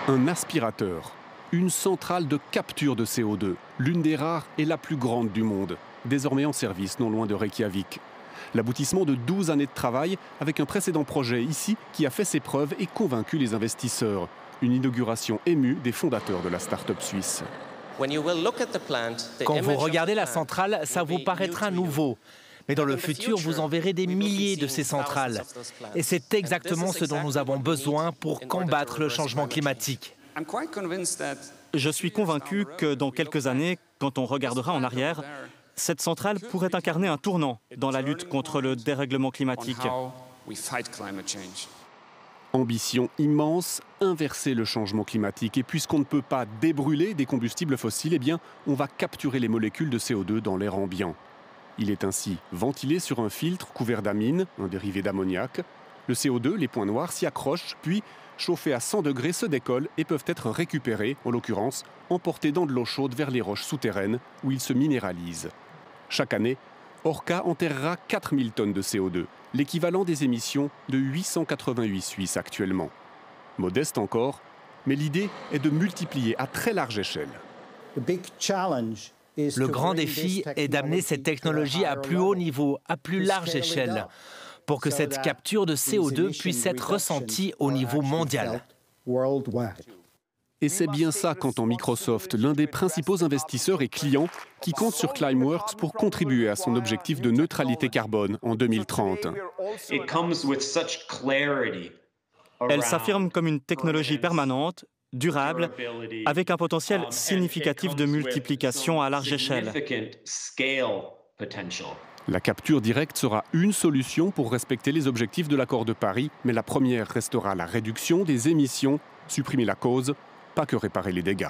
Un aspirateur, une centrale de capture de CO2, l'une des rares et la plus grande du monde, désormais en service non loin de Reykjavik. L'aboutissement de 12 années de travail avec un précédent projet ici qui a fait ses preuves et convaincu les investisseurs. Une inauguration émue des fondateurs de la start-up suisse. Quand vous regardez la centrale, ça vous paraîtra nouveau. Mais dans le futur, vous en verrez des milliers de ces centrales. Et c'est exactement ce dont nous avons besoin pour combattre le changement climatique. Je suis convaincu que dans quelques années, quand on regardera en arrière, cette centrale pourrait incarner un tournant dans la lutte contre le dérèglement climatique. Ambition immense, inverser le changement climatique. Et puisqu'on ne peut pas débrûler des combustibles fossiles, eh bien, on va capturer les molécules de CO2 dans l'air ambiant. Il est ainsi ventilé sur un filtre couvert d'amine, un dérivé d'ammoniac. Le CO2, les points noirs, s'y accrochent, puis, chauffés à 100 degrés, se décollent et peuvent être récupérés, en l'occurrence, emportés dans de l'eau chaude vers les roches souterraines où ils se minéralisent. Chaque année, Orca enterrera 4000 tonnes de CO2, l'équivalent des émissions de 888 Suisses actuellement. Modeste encore, mais l'idée est de multiplier à très large échelle. Le grand défi est d'amener cette technologie à plus haut niveau, à plus large échelle, pour que cette capture de CO2 puisse être ressentie au niveau mondial. Et c'est bien ça qu'entend Microsoft, l'un des principaux investisseurs et clients qui compte sur Climeworks pour contribuer à son objectif de neutralité carbone en 2030. Elle s'affirme comme une technologie permanente, durable, avec un potentiel significatif de multiplication à large échelle. La capture directe sera une solution pour respecter les objectifs de l'accord de Paris, mais la première restera la réduction des émissions, supprimer la cause, pas que réparer les dégâts.